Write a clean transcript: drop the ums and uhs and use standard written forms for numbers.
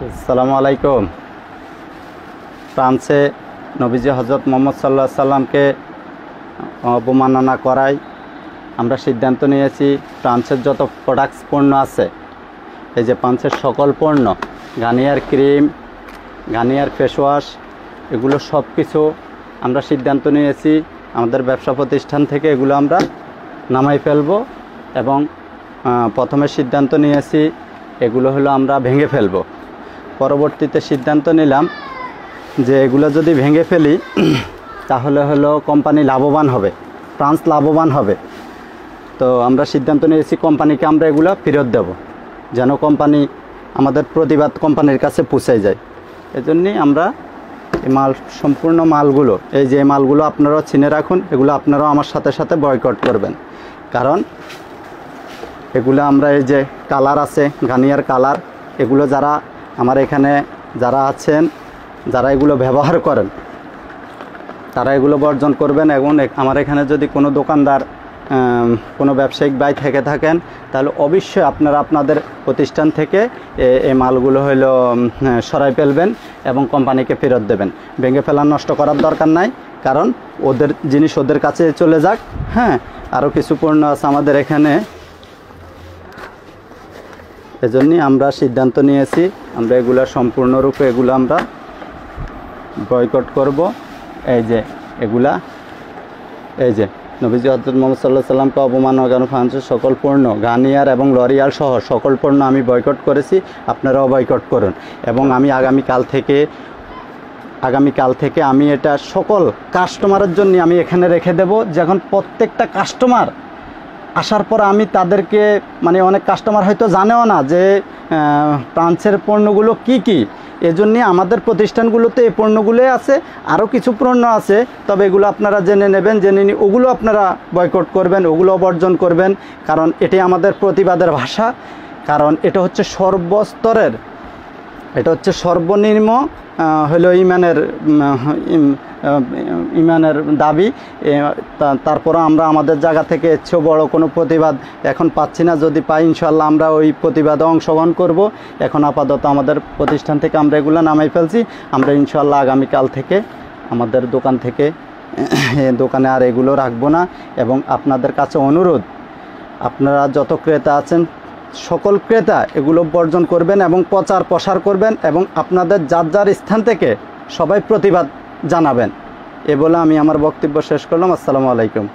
আসসালামু আলাইকুম। ফ্রান্সে নবীজি হজরত মোহাম্মদ সাল্লাল্লাহু আলাইহি সাল্লামকে অবমাননা করায় আমরা সিদ্ধান্ত নিয়েছি ফ্রান্সের যত প্রোডাক্টস পণ্য আছে, এই যে ফ্রান্সের সকল পণ্য, Garnier cream, Garnier face wash, এগুলো সব কিছু আমরা সিদ্ধান্ত নিয়েছি আমাদের ব্যবসা প্রতিষ্ঠান থেকে এগুলো আমরা নামাই ফেলব। এবং প্রথমে সিদ্ধান্ত নিয়েছি এগুলো হলো আমরা ভেঙে ফেলব। পরবর্তীতে সিদ্ধান্ত নিলাম যে এগুলো যদি ভেঙে ফেলি তাহলে হলো কোম্পানি লাভবান হবে, ফ্রান্স লাভবান হবে। তো আমরা সিদ্ধান্ত নিয়েছি কোম্পানিকে আমরা এগুলো ফেরত দেব, যেন কোম্পানি আমাদের প্রতিবাদ কোম্পানির কাছে পৌঁছে যায়। এজন্যই আমরা এই সম্পূর্ণ মালগুলো, এই যে মালগুলো আপনারাও চিনে রাখুন, এগুলো আপনারাও আমার সাথে সাথে বয়কট করবেন। কারণ এগুলো আমরা, এই যে কালার আছে, গার্নিয়ার কালার, এগুলো যারা আমার এখানে যারা আছেন, যারা এগুলো ব্যবহার করেন, তারা এগুলো বর্জন করবেন। এবং আমার এখানে যদি কোনো দোকানদার, কোনো ব্যবসায়িক ভাই থেকে থাকেন, তাহলে অবশ্যই আপনারা আপনাদের প্রতিষ্ঠান থেকে এই মালগুলো হলো সরাই ফেলবেন এবং কোম্পানিকে ফেরত দেবেন। ভেঙে ফেলার, নষ্ট করার দরকার নাই, কারণ ওদের জিনিস ওদের কাছে চলে যাক। হ্যাঁ, আরও কিছু পণ্য আছে আমাদের এখানে, এজন্যই আমরা সিদ্ধান্ত নিয়েছি আমরা এগুলো সম্পূর্ণরূপে এগুলো আমরা বয়কট করব। এই যে এগুলা, এই যে নবীজি হযরত মুহাম্মদ সাল্লাল্লাহু আলাইহি সাল্লামকে অবমাননা ফ্রান্সের সকল পণ্য, গার্নিয়ার এবং লরিয়াল সহ সকল পণ্য আমি বয়কট করেছি, আপনারাও বয়কট করুন। এবং আমি আগামীকাল থেকে আমি এটা সকল কাস্টমারের জন্য আমি এখানে রেখে দেব। যখন প্রত্যেকটা কাস্টমার আসার পর আমি তাদেরকে, মানে অনেক কাস্টমার হয়তো জানেও না যে ফ্রান্সের পণ্যগুলো কি কি। এজন্যে আমাদের প্রতিষ্ঠানগুলোতে এই পণ্যগুলোই আছে, আরও কিছু পণ্য আছে, তবে এগুলো আপনারা জেনে নেবেন, জেনে নিয়ে ওগুলো আপনারা বয়কট করবেন, ওগুলো বর্জন করবেন। কারণ এটাই আমাদের প্রতিবাদের ভাষা। কারণ এটা হচ্ছে সর্বস্তরের, এটা হচ্ছে সর্বনিম্ন হলো ইমানের দাবি। তারপরে আমরা আমাদের জায়গা থেকে এর চেয়েও বড় কোনো প্রতিবাদ এখন পাচ্ছি না। যদি পাই ইনশাল্লাহ আমরা ওই প্রতিবাদে অংশগ্রহণ করব। এখন আপাতত আমাদের প্রতিষ্ঠান থেকে আমরা এগুলো নামাই ফেলছি। আমরা ইনশাল্লাহ আগামীকাল থেকে আমাদের দোকান থেকে দোকানে আর এগুলো রাখবো না। এবং আপনাদের কাছে অনুরোধ, আপনারা যত ক্রেতা আছেন সকল ক্রেতা এগুলো বর্জন করবেন এবং প্রচার প্রসার করবেন এবং আপনাদের যার যার স্থান থেকে সবাই প্রতিবাদ জানাবেন। এ বলে আমি আমার বক্তব্য শেষ করলাম। আসসালামু আলাইকুম।